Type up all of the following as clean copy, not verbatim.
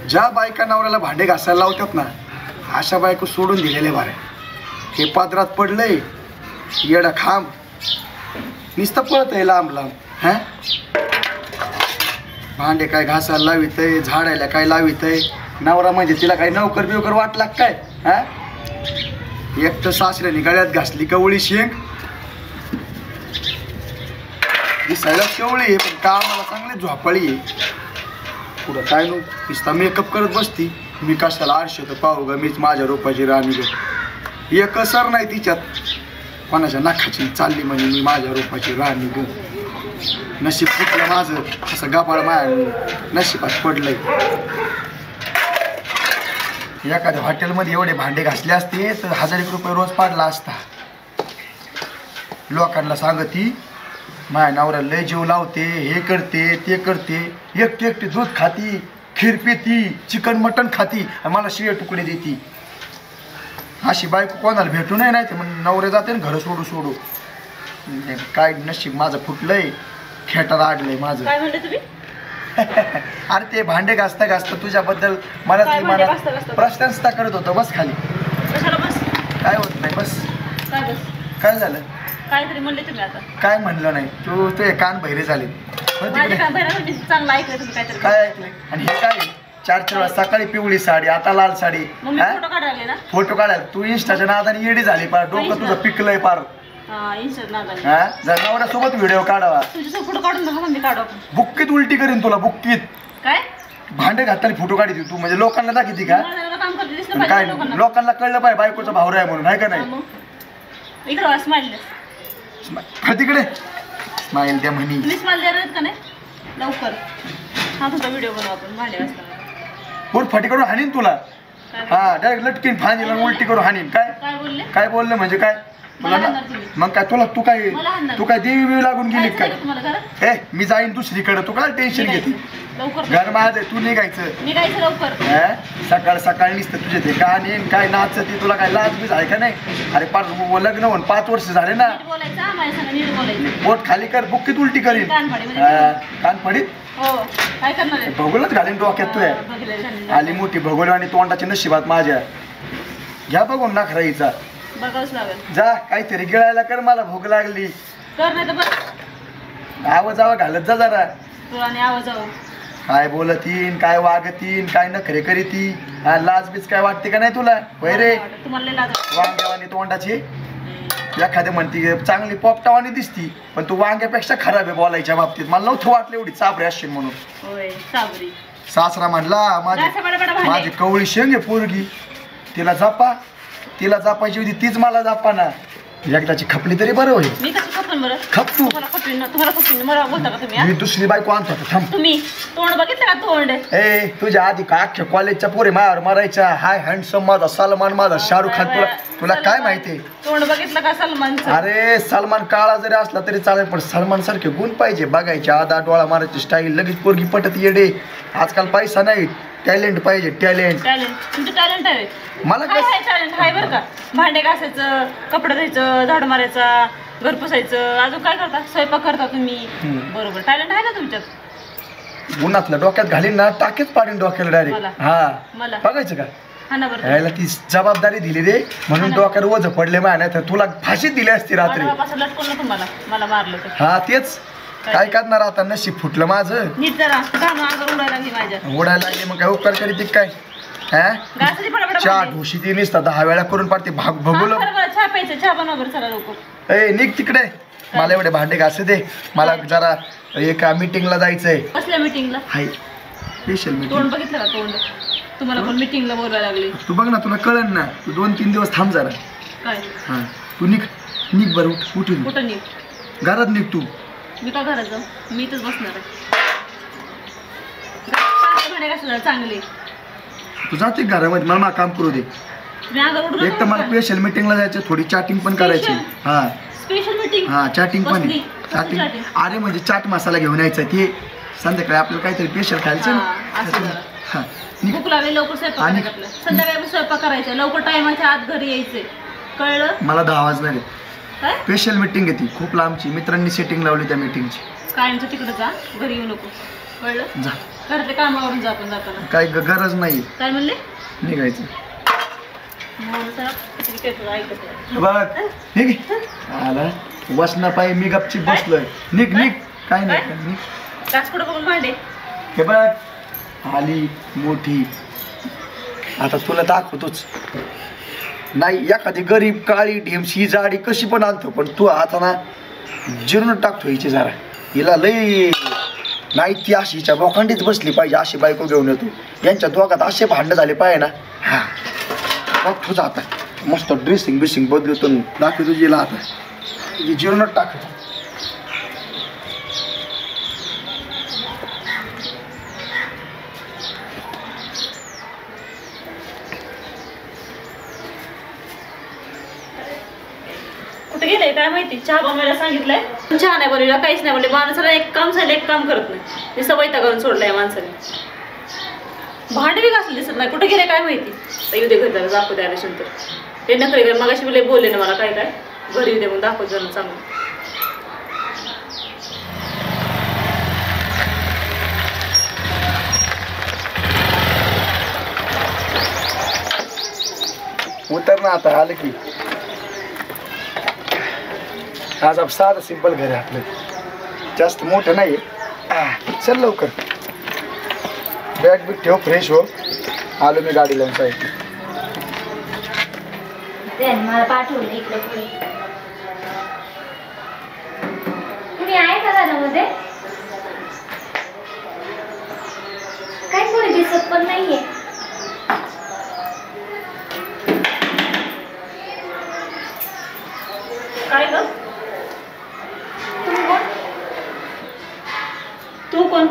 ज्या बायका नवऱ्याला भांडे घासायला लावतात ना अशा बायको सोडून दिलेले बारे. हे पात्रात पडलंय येडा खांब नुसतं पळत आहे लांब लांब. हा भांडे काय घासायला लावित आहे झाडायला काय लावित आहे. नवरा म्हणजे तिला काही नौकर बिवकर वाटला काय. हा एक तर सासऱ्याने गळ्यात घासली कवळी शेंग दिसायला केवळी आहे पण कामाला चांगली झोपाळी आहे. पुढं काय नो नुसता मेकअप करत बसती. मी कशाला आरशे तर पाहू ग मीच माझ्या रूपाची राणी ग. एक असर नाही तिच्यात कोणाच्या नखाची चालली म्हणजे मी माझ्या रूपाची राणी ग. नशीब फुटलं माझं असं गापाळ माझ्या नशिबात पडलंय. एखाद्या हॉटेलमध्ये एवढे भांडे घासले असते तर 1000 रुपये रोज पाडला असता. लोकांना सांगती माझ्या नवऱ्या लय जीव लावते हे करते ते करते. एकटी दूध खाती खीर पिती चिकन मटन खाती आणि मला शिळे तुकडे देती. अशी बायको कोणाला भेटू नाही ते मग नवरे जाते ना घर सोडू सोडू. काय नशीब माझं फुटलंय खेटर आडलंय माझं. काय म्हणले तुम्ही? अरे ते भांडे घासता घासता तुझ्याबद्दल मला प्रशंसा करत होतो. बस खाली. काय होत नाही बस. काय झालं? काहीतरी म्हणले तुम्ही आता. काय म्हणलं नाही तू तुझे कान बहिरे झाले. चांगलं ऐकलं तुम्ही काहीतरी. काय ऐकलंय? आणि हे काय 4 वेळा सकाळी पिवळी साडी आता लाल साडी. फोटो काढायला ना फोटो काढायला तू इंस्टाच्या नादाने येडी झाली पार. डोकं तुझं पिकलंय पार. जर नवऱ्यासोबत व्हिडिओ काढावा फोटो काढून मी काढू. बुक्कीत उलटी करीन तुला बुक्कीत. काय भांडे घालताना फोटो काढी तू म्हणजे लोकांना दाखवती का? काय लोकांना कळलं पाहिजे बायकोचा भावरा आहे म्हणून आहे का नाही? तिकडे स्माईल द्या म्हणी. लवकर हा तुमचा व्हिडिओ बनवू आपण भांडे घासताना. पोट फाटी करून हाणीन तुला. हा डायरेक्ट लटकीन फांदीला उलटी करून हाणीन. काय बोलले म्हणजे काय मग काय तुला तू काय देवी बिवी लागून गेली काय? ए मी जाईन दुसरीकडे तू काय टेन्शन घेते? घर माझं तू निघायचं लवकर. सकाळ सकाळी नुसतं तुझे ते गाणे काय नाच ते तुला काय लाज बीज आहे का नाही? अरे पार लग्न होऊन 5 वर्ष झाले ना. पोट खाली कर बुक्कीत उलटी करीन. कान पडीत भगोलच घालीन डोक्यात तू. आली मोठी भगोल आणि तोंडाची नशिबात माझ्या. घ्या बघून नाखराईचा जा काहीतरी गिळायला कर. मला भूक लागली. आवाज घालत जा जरा. काय बोलतीन काय वागतीन काय नखरे करीती. लाज बीज काय वाटते का नाही तुला? रे वांग्यावानी तोंडाची. एखाद्या म्हणती चांगली पोपटावानी दिसती पण तू वांग्यापेक्षा खराब आहे बोलायच्या बाबतीत. मला नव्हतं वाटलं एवढी चाबरी असशील म्हणून. सासरा म्हणला माझी कवळी शेंग आहे पोरगी तिला जापायची होती तीच मला जापा ना. एकदाची खपली तरी बरं होईल. खप तू. मी दुसरी बायको आणतो थांब. तुम्ही तोंड बघितलं का? तोंड तुझ्या आधी का अख्ख्या कॉलेजच्या पोरे मायावर मारायच्या. हाय हँडसम माझा सलमान माझा शाहरुख खान. तुला काय माहितीये? तोंड बघितलं का सलमान? अरे सलमान काळा जरी असला तरी चालेल पण सलमान सारखे गुण पाहिजे बघायचे. आधा डोळा मारायची स्टाईल लगेच पोरगी पटत येडे. आजकाल पैसा नाही टॅलेंट पाहिजे. टॅलेंट तुमचं टॅलेंट आहे. मला काय टॅलेंट आहे बरं का? भांडे घासायचं कपडे धुवायचं झाड मारायचा घर पुसायचं अजून काय करता? स्वयंपाक करता तुम्ही बरोबर. टॅलेंट आहे ना तुमच्यात. उन्हातलं डोक्यात घालीन ना टाकेच पाडीन डोक्याला डायरेक्ट. हा बघायचं का? यायला ती जबाबदारी दिली रे म्हणून डोक्यावर ओझ पडले माय नाही तर तुला फाशी दिली असती रात्री. हा तेच काय करणार आता. नशीब फुटलं माझं. उडायला लागले मग काय उपकार करीत काय? चहा ढोशी ती निसता 10 वेळा करून पाडते भगुल. ए निघ तिकडे. मला एवढे भांडे घासू दे. मला जरा एका मीटिंगला जायचंय. कसल्या मीटिंगला? हाय स्पेशल मीटिंग. तोंड बघितलं का? तोंड तुम्हाला पण मीटिंगला बोलायला लागले. तू बघ ना तुला कळन ना. तू 2-3 दिवस थांब जरा. काय? हा तू निघ बरं. उठून कुठं निघ? घरात निघ तू. मी का घरात जाऊ? मी इथंच बसणार आहे. चांगले तू जाते घरामध्ये मला काम करू दे. एक तर मला स्पेशल मीटिंगला जायचं थोडी चॅटिंग पण करायची. हा स्पेशल मीटिंग. हा चॅटिंग पण चॅटिंग. अरे म्हणजे चाट मसाला घेऊन यायचा ते संध्याकाळी आपल्याला काहीतरी स्पेशल खायचं. भूक लागली लवकर स्वयंपाक. संध्याकाळी स्वयंपाक करायचा लवकर टायमाच्या आत घरी यायचंय कळलं? मला 10 वाजणार आहे. स्पेशल मीटिंग आहे ती खूप लांबची. मित्रांनी सेटिंग लावली त्या मीटिंगची. कायमचं तिकडे जा घरी येऊ नको. कळलं जा घरातले कामावरून जा आपण जाताना. काय गरज नाही काय म्हणले निघायचं. ऐकत बघ निघ आला वसना पाय मी गपची बसलोय. निघ निघ काय नाही निघ. काचकुडं बघून भांडे हे बघ आली मोठी. आता तुला दाखवतोच नाही एखादी गरीब काळी ढेमशी जाडी कशी पण आणतो पण तू आता ना जिरून टाकतो हिची जरा. हिला लई नाही ती अशी हिच्या बोकांडीच बसली पाहिजे अशी बायको घेऊन येतो. यांच्या दोघात असे भांडणं झाले पाहिजे ना. हा बघ तुझा आता मस्त ड्रेसिंग बिसिंग बदलतो दाखवतो जिला आता जिरूनच टाकतो. कुठे गेले काय माहिती. चहा बनवायला सांगितलंय चहा नाही बनवला काहीच नाही म्हणले. माणसाला एक काम झालं एक काम करत नाही. हे सवय करून सोडलंय माणसाने. भांडे बी घासले दिसत नाही कुठे गेले काय माहिती. येऊ दे घरी जायला दाखवू द्यायला नंतर. ते नखरे घर मग अशी बोलले ना मला काय काय घरी येऊ दे मग दाखवत जरा चांगलं. उतर ना आता आलं की. आज आप साधं सिंपल घर आहे आपलं जास्त मोठं नाही. चल लवकर बॅग बिग ठेव फ्रेश हो. आलो मी गाडी लावून साईड. मला पाठवलं इकडे कुणी आहे का घरामध्ये. काय कोणी दिसत पण नाहीये. काय ग तुम्ही कोण. तू कोण.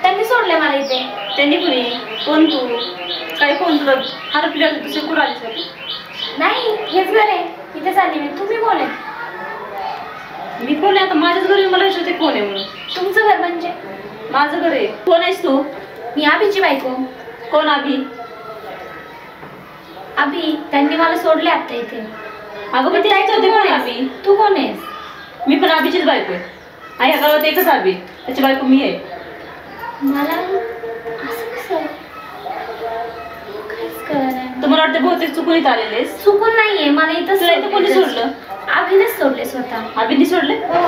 त्यांनी सोडले मला इथे. त्यांनी कुणी कोण तू काय कोण तुला हरपल्या दुसरे कुठं आलीस का तू. नाही हेच घर आहे इथे चालली मी. तुम्ही कोण आहे. मी कोण आहे आता माझ्याच घरी मला विचारते कोण आहे म्हणून. तुमचं घर म्हणजे माझं घर आहे. कोण आहेस तू. मी अभिची बायको. कोण अभि. अभि त्यांनी मला सोडले आता इथे. अगं पण त्याच होते कोण अभि. तू कोण आहेस. मी पण अभिचीच बायको आहे. ह्या गावात एकच अभि त्याची बायको मी आहे. मला असं कसं काहीच कळलं नाही. तुम्हाला वाटतं बहुतेक चुकून इथं आलेलेस. चुकून नाहीये मला इथं. तुला इथं कोणी सोडलं. अभिनेच सोडले स्वतः. अभिनी सोडले. हो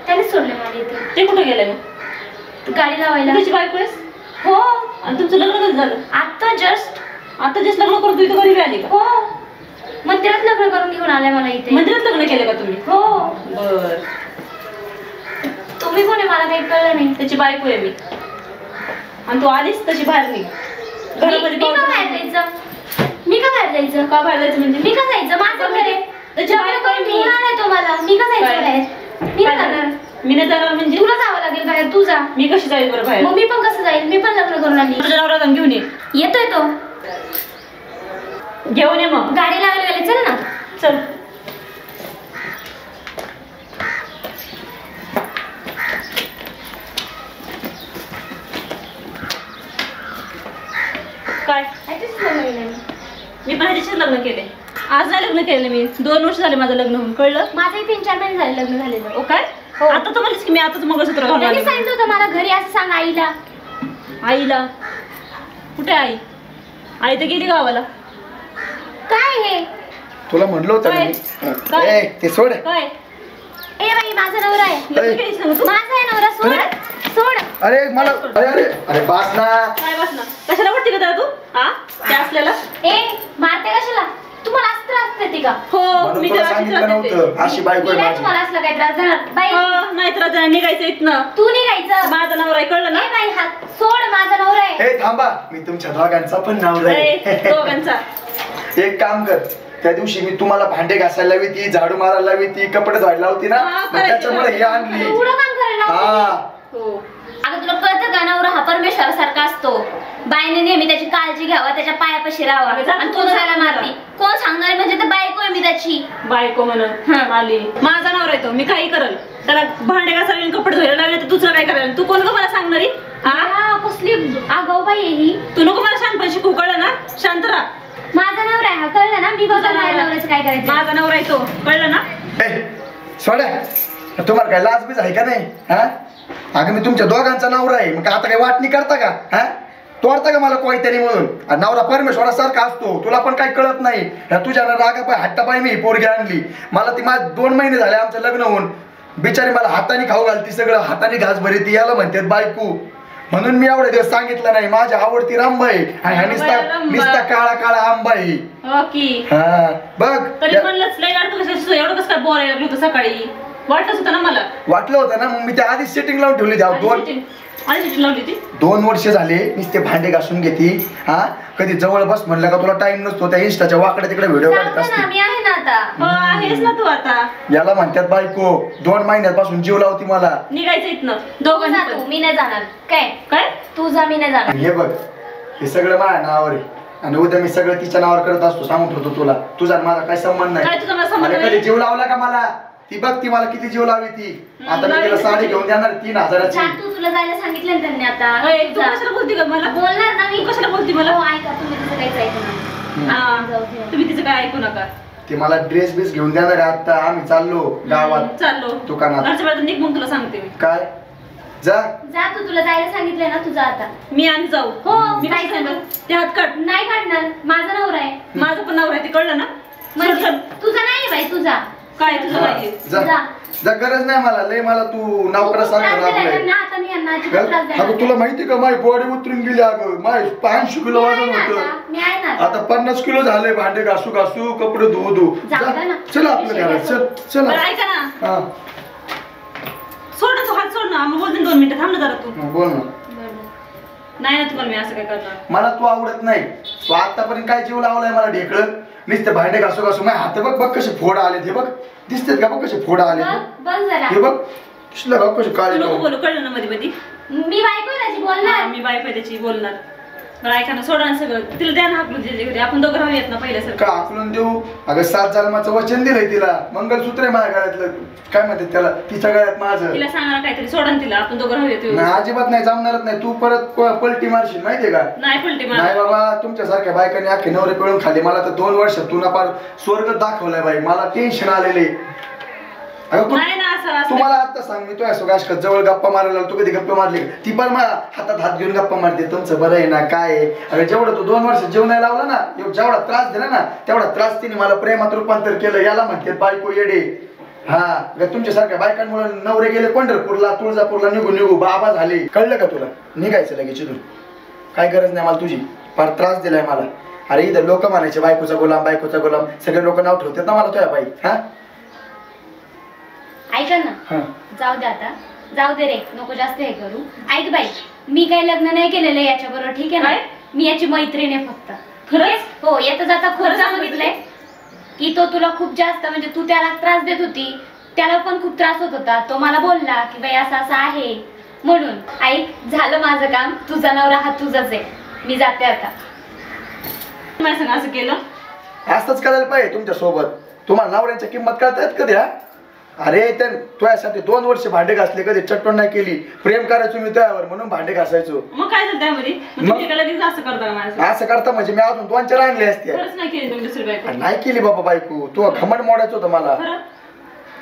त्याने सोडले मला इथे. ते कुठे गेले मग. गाडी लावायला. त्याची बायको आहेस. हो आणि तुमचं लग्न कधी झालं. आता जस्ट लग्न करून तू इथं घरी आली का. हो मंदिरात लग्न करून घेऊन आलाय मला इथे. मंदिरात लग्न केलं का तुम्ही. हो बर. तुम्ही कोण आहे मला काही कळलं नाही. त्याची बायको आहे मी. आणि तू आलीस तशी बाहेर निघ. घरामध्ये मी का बाहेर जायचं. मी का बाहेर जायचं. का बाहेर जायचं म्हणजे मी का जायचं. माझं घर आहे. त्याची बायको आहे घेऊन आलाय तो मला. मी का जायचं बाहेर. मी नाही जाणार. मी नाही जाणार म्हणजे तुला जावं लागेल बाहेर. तू जा. मी कशी जाईल बरं बाहेर. मग मी पण कसं जाईल. मी पण लग्न करून आली. तुझ्या नवरा घेऊन ये. येतोय तो. घेऊन ये मग. गाडी लावायला गेले. चल ना. चल. काय मी पण ह्याच्याशीच लग्न केले. आज नाही लग्न केलं मी. 2 वर्ष झाले माझं लग्न होऊन. कळलं. माझे 3-4 महिने झाले लग्न झालेलं. ओ काय हो. आता तर म्हणलीस की मी आताच मंगळसूत्र घालून त्यांनी आले. सांगितलं होतं मला घरी असं सांग आईला. आईला. कुठे आई. आई तर गेली गावाला. काय हे. तुला म्हणलं होतं काय? मी. काय? ए ते सोड. काय ए बाई माझा नवरा आहे. लग्न केलीस ना तू. माझा आहे नवरा. सोड सोड. अरे मला अरे अरे अरे बास ना. काय बस ना कशाला वाटते का त्याला तू. हा त्या असलेला. ए मारते कशाला. तुम्हाला असं त्रास देते का. हो म्हणून मी तुला त्याला सांगितलं त्रास देते. नव्हतं अशी बायको मी आहे नाही माझी. तुम्हाला असलं काही त्रास देणार. बाई नाही तर आता निघायचं इथनं. तू निघायचं. माझा नवरा आहे कळलं ना. ए बाई हात सोड. माझा नवरा आहे. हे थांबा मी तुमच्या दोघांचा पण नवरा ए, आहे. दोघांचा. एक काम कर त्या दिवशी मी तुम्हाला भांडे घासायला लावी ती झाडू मारायला लावी ती कपडे धुवायला लावती ना हा, मग त्याच्यामुळे हे आणली. एवढं काम करायला लावते. हा हो अगं तुला कळतं का नवरा हा परमेश्वरासारखा असतो. बाईने नेहमी त्याची काळजी घ्यावा. त्याच्या पायापाशी राहावा. आणि तू जायला मारती. कोण सांगणार म्हणजे तर बायको आहे मी त्याची. बायको म्हणून आली. माझा नवरा येतो मी काही करल. त्याला भांडे घासायला कपडे धुवायला लावले तर दुसरं काय करायला. तू कोण का मला सांगणारी. हा कसली आगाऊ बाई आहे ही. तू नको मला शांतपणे शिकू कळलं ना. शांत राहा. माझा नवरा आहे हा. कळलं ना. मी बघा माझ्या नवऱ्याचं काय करायचं. माझा नवरा येतो कळलं ना. ए, सोड्या तुम्हाला काय लाज बीज आहे का नाही? हा अगं मी तुमच्या दोघांचा नवरा आहे, मग आता काय वाटणी करता का? हा तोडता का मला कोयत्यानी म्हणून? नवरा परमेश्वरासारखा असतो, तुला पण काही कळत नाही. तुझ्या रागापाय हट्टापाय मी पोरगी आणली. मला ती 2 महिने झाले आमचं लग्न होऊन, बिचारी मला हाताने खाऊ घालती, सगळं हाताने घास भरी ती, याला म्हणतात बायको. म्हणून मी एवढे दिवस सांगितलं नाही माझी आवडती रामबा आहे आणि निस्ता काळा काळा आंबा आहे. हा बघ तरी म्हणलंच लय एवढं कसं काय बोलायला लागलं होतं सकाळी? वाटलंच होतं ना मला. वाटलं होतं ना, मग मी त्या आधीच सेटिंग लावून ठेवली. 2 वर्ष झाले नुसते भांडे घासून घेती. हा कधी जवळ बस म्हणलं का तुला टाइम नसतो, त्या इंस्टाच्या वाकडे तिकडे व्हिडिओ काढत असते. आहेस ना तू आता. याला म्हणतात बायको. 2 महिन्यापासून जीव लावती मला. निघायचं इथनं दोघांनी. मी नाही जाणार. काय काय तू जा, मी नाही जाणार. हे बघ हे सगळं माझ्या नावावर आहे आणि उद्या मी सगळं तिच्या नावावर करत असतो. सांगून ठेवतो तुला, तुझा माझा काही संबंध काय तुझा मला नाही. संबंध कधी जीव लावला का मला? ती बघ ती मला किती जीव लावी ती. आता मी तिला साडी घेऊन देणार 3000ची. तू तुला जायला सांगितलं ना त्यांनी आता. तू कशाला बोलती का मला? बोलणार ना मी. कशाला बोलती मला? ऐका तुम्ही तिचं काहीच ऐकू नका. तुम्ही तिचं काय ऐकू नका. ते मला ड्रेस बीस घेऊन देणार आहे. आता आम्ही चाललो गावात चाललो दुकानात. घरच्या बाहेर निघ मग तुला सांगते मी. काय जा जा तू, तुला जायला सांगितलंय ना तुझं आता. मी आणि जाऊ. हो मी काय जायचं सांगू? ते हात काढ. नाही काढणार, माझा नवरा आहे. माझं पण नवरा आहे, ते कळलं ना? म्हणजे तुझा नाही बाई, तुझा काय तुझं नाहीये? जा जा गरज नाही मला लय. मला तू नावकडे सांग आता मी यांना अजिबात त्रास देणार अगं तुला माहिती का माझी बॉडी उतरून गेली. अगं माझी 500 किलो वजन होतं, मी आहे ना आता 50 किलो झाले. भांडे घासू घासू कपडे धुवू धुवू. चल आपलं घरात चल चल. बरं ऐका ना, हा सोड ना तू हात सोड ना. आम्ही बोलते 2 मिनिटं थांब ना जरा तू. बोल ना. नाही ना तुम्हाला मी असं काय करणार. मला तू आवडत नाही. तू आतापर्यंत काय जीव लावलाय मला ढेकळत नुसते भांडे घासू घासू. माझ्या हात बघ बघ कसे फोड आले. हे बघ दिसतात का? बघ कसे फोड आले. हे बघ कसलं बघ कसे काळे. नको बोलू, कळलं ना मध्ये मध्ये. मी बायको त्याची बोलणार. मी बायको त्याची बोलणार. बरं ऐका ना, सोडा ना सगळं. तिला द्या ना हाकलून तिच्या घरी. आपण दोघं राहूयात ना पहिल्यासारखं. का हाकलून देऊ? अगं 7 जन्माचं वचन दिलंय तिला. मंगलसूत्र आहे माझ्या गळ्यातलं. काय म्हणते त्याला? तिच्या गळ्यात माझं. तिला सांगा काहीतरी, सोडा ना तिला. आपण दोघं राहूयात. नाही अजिबात नाही, जमणारच नाही. तू परत पलटी मारशील माहितीये का? नाही पलटी मार. नाही बाबा, तुमच्यासारख्या बायकांनी अख्खे नवरे पिळून खाली. मला तर 2 वर्ष तुला पार स्वर्ग दाखवलाय बाई. मला टेन्शन आलेले. नाही ना असं तुम्हाला आता सांग, मी तो जवळ गप्पा मारायला. तू कधी गप्पा मारली? ती पण मला हातात हात घेऊन गप्पा मारते. तुमचं बरं आहे ना, काय आहे? अरे जेवढं तू 2 वर्ष जीव नाही लावला ना, जेवढा त्रास दिला ना, तेवढा त्रास तिने मला प्रेमात रूपांतर केलं. याला म्हणते बायको येडे. हा तुमच्यासारख्या बायकांमुळे नवरे गेले पंढरपूरला, तुळजापूरला निघू बाबा झाले. कळलं का तुला? निघायचं लगेच इथून. काय गरज नाही मला तुझी. फार त्रास दिलाय मला. अरे इथं लोक म्हणायचे बायकोचा गुलाम, बायकोचा गुलाम. सगळे लोक नाव ठेवतात ना मला तुझ्या बाई. हा ऐका ना, जाऊ दे आता. जाऊ दे रे, नको जास्त हे करू. ऐक बाई, मी काही लग्न नाही केलेलं याच्या बरोबर, ठीक आहे ना? मी याची मैत्रीण आहे फक्त. खरंच? हो, येता जाता खरं सांगितलंय की तो तुला खूप जास्त, म्हणजे तू त्याला त्रास देत होती, त्याला पण खूप त्रास होत होता. तो मला बोलला की बाई असं असं आहे म्हणून. ऐक, झालं माझं काम. तुझा नवरा हा तुझाच आहे. मी जाते आता. मला सांग असं केलं? असंच करायला पाहिजे तुमच्या सोबत. तुम्हाला नवऱ्यांची किंमत कळतायत कधी? हा अरे तुझ्यासाठी 2 वर्ष भांडे घासले, कधी चटवण नाही केली. प्रेम करायचो मी त्यावर म्हणून भांडे घासायचो. मग काय झालं त्यामध्ये? असं करता का? असं करता म्हणजे मी अजून 2-4 आणले असते. नाही केली तुम्ही दुसरी बायको? नाही केली बाबा बायको. तू घमंड मोडायचं होतं मला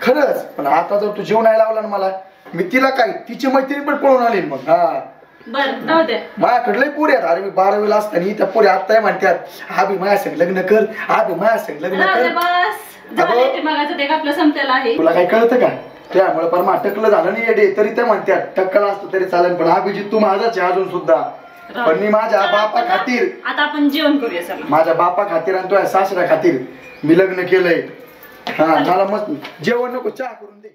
खरंच. पण आता जर तू जीव नाही लावला ना मला, मी तिला काय तिची मैत्रीण पण पळून आली मग. हा बरं जाऊ दे. माझ्याकडे पुरे आहेत. अरे मी 12वीला असताना त्या पुरे आत्ताही म्हणतात आबी माझ्या संग लग्न कर, आबी माझ्या संग लग्न कर. बस झालं ते आपलं संपलेलं आहे. तुला काय कळतं का? त्यामुळे परमा टक्कल झालं नाही येडे तरी ते म्हणतात टक्कल असतं तरी चालेल. पण अभिजित तू माझाच आहे अजून सुद्धा. पण मी माझ्या बापा खातीर, आता आपण जेवण करूया सर. माझ्या बापा खातीर आणि तुझ्या सासऱ्या खातीर मी लग्न केलंय. हा मला मस्त जेवण नको, चहा करून दे.